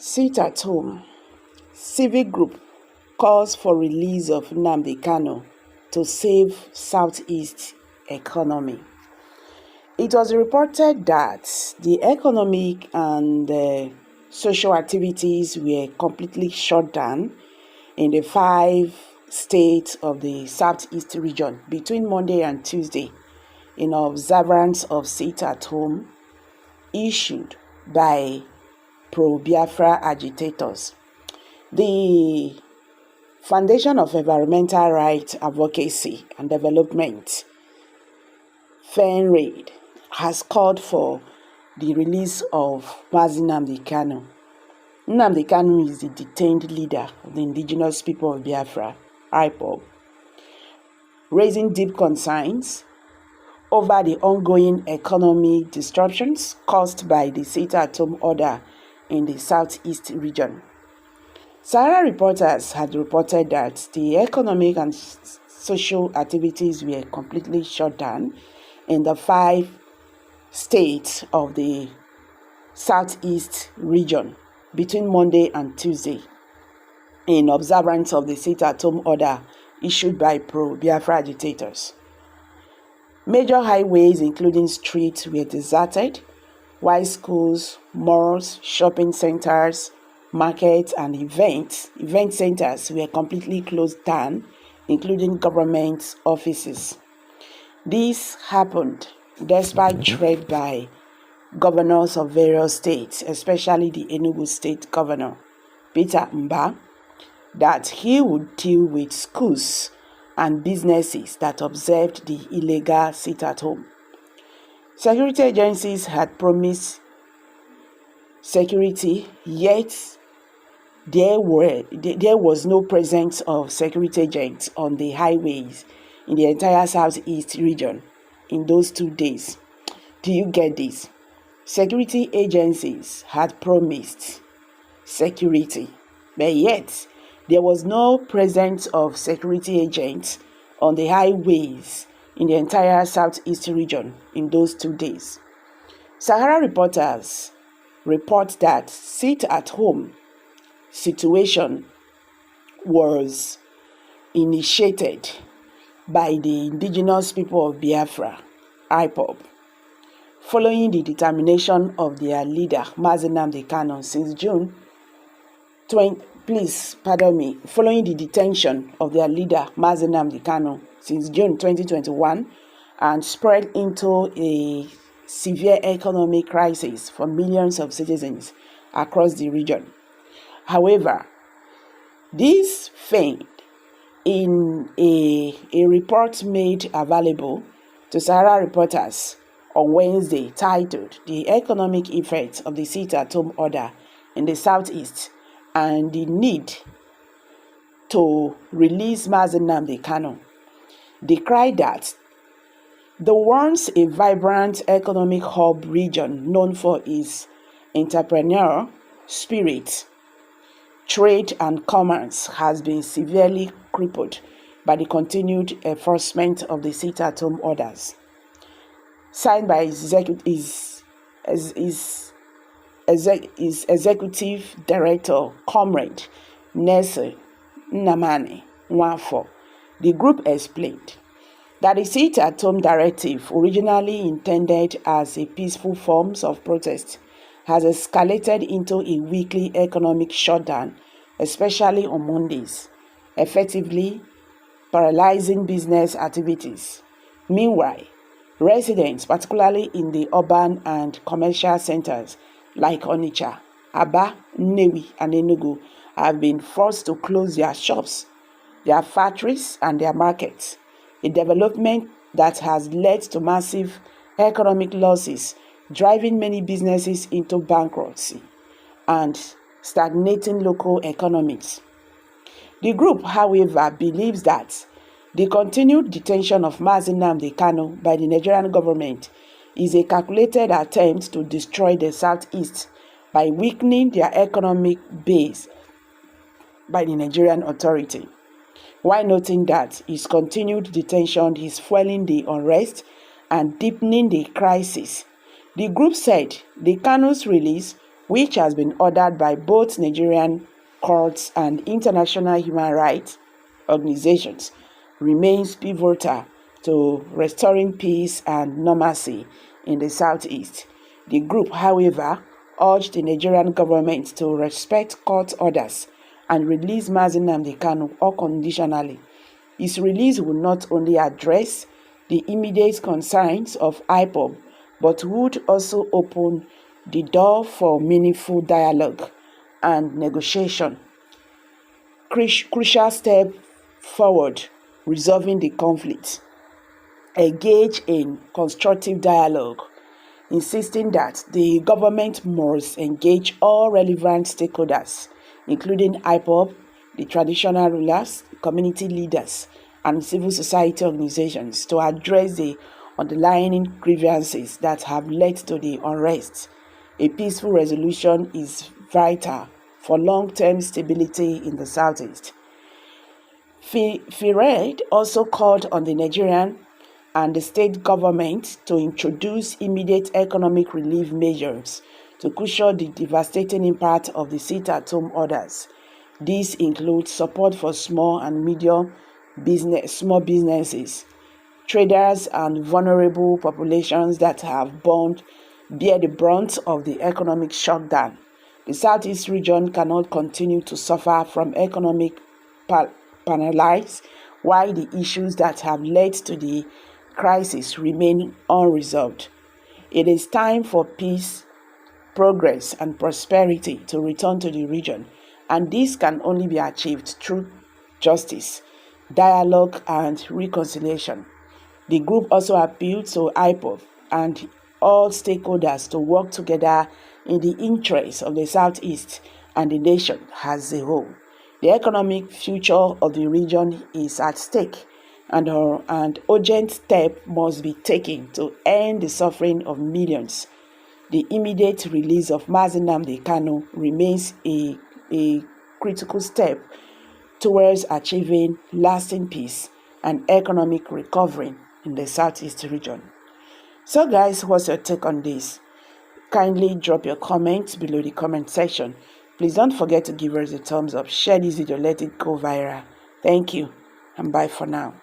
Sit at home. Civic group calls for release of Nnamdi Kanu to save Southeast economy. It was reported that the economic and social activities were completely shut down in the 5 states of the Southeast region between Monday and Tuesday in observance of sit at home issued by pro-Biafra agitators. The Foundation of Environmental Rights Advocacy and Development, FENRAD, has called for the release of Nnamdi Kanu. Nnamdi Kanu is the detained leader of the indigenous people of Biafra, IPOB, raising deep concerns over the ongoing economic disruptions caused by the sit-at-home order in the Southeast region. Sahara reporters had reported that the economic and social activities were completely shut down in the 5 states of the Southeast region between Monday and Tuesday in observance of the sit-at-home order issued by pro-Biafra agitators. Major highways, including streets, were deserted, while schools, malls, shopping centers, markets, and event centers were completely closed down, including government offices. This happened despite threat by governors of various states, especially the Enugu State Governor, Peter Mba, that he would deal with schools and businesses that observed the illegal sit-at-home. Security agencies had promised security, yet there was no presence of security agents on the highways in the entire Southeast region in those 2 days. Do you get this? Security agencies had promised security, but yet there was no presence of security agents on the highways in the entire Southeast region in those 2 days. Sahara reporters report that sit-at-home situation was initiated by the indigenous people of Biafra, IPOB, following the determination of their leader, Nnamdi Kanu, since June 20. Following the detention of their leader, Nnamdi Kanu, since June 2021, and spread into a severe economic crisis for millions of citizens across the region. However, this failed in a report made available to Sahara reporters on Wednesday titled "The Economic Effects of the Sit-at-Home Order in the Southeast and the Need to Release Nnamdi Kanu," decried that the once a vibrant economic hub region known for its entrepreneurial spirit, trade and commerce has been severely crippled by the continued enforcement of the sit-at-home orders. Signed by his executive director, Comrade Nnamdi, the group explained that the sit-at-home directive, originally intended as a peaceful form of protest, has escalated into a weekly economic shutdown, especially on Mondays, effectively paralyzing business activities. Meanwhile, residents, particularly in the urban and commercial centers like Onitsha, Aba, Nnewi, and Enugu, have been forced to close their shops, their factories, and their markets, a development that has led to massive economic losses, driving many businesses into bankruptcy and stagnating local economies. The group, however, believes that the continued detention of Nnamdi Kanu by the Nigerian government is a calculated attempt to destroy the Southeast by weakening their economic base by the Nigerian authority, while noting that his continued detention is fueling the unrest and deepening the crisis. The group said the Kanu's release which has been ordered by both Nigerian courts and international human rights organizations, remains pivotal to restoring peace and normalcy in the southeast. The group, however, urged the Nigerian government to respect court orders and release Nnamdi Kanu unconditionally. His release will not only address the immediate concerns of IPOB, but would also open the door for meaningful dialogue and negotiation. Crucial step forward resolving the conflict. Engage in constructive dialogue, insisting that the government must engage all relevant stakeholders, including IPOB, the traditional rulers, community leaders, and civil society organizations to address the underlying grievances that have led to the unrest. A peaceful resolution is vital for long-term stability in the southeast. FENRAD also called on the Nigerian and the state government to introduce immediate economic relief measures to cushion the devastating impact of the sit-at-home orders. This includes support for small and medium small businesses, traders, and vulnerable populations that have bear the brunt of the economic shutdown. The Southeast region cannot continue to suffer from economic paralysis while the issues that have led to the crisis remain unresolved. It is time for peace, progress, and prosperity to return to the region, and this can only be achieved through justice, dialogue, and reconciliation. The group also appealed to IPOB and all stakeholders to work together in the interests of the Southeast and the nation as a whole. The economic future of the region is at stake, and urgent steps must be taken to end the suffering of millions. The immediate release of Nnamdi Kanu remains a critical step towards achieving lasting peace and economic recovery in the Southeast region. So guys, what's your take on this? Kindly drop your comments below the comment section. Please don't forget to give us a thumbs up, share this video, let it go viral. Thank you, and bye for now.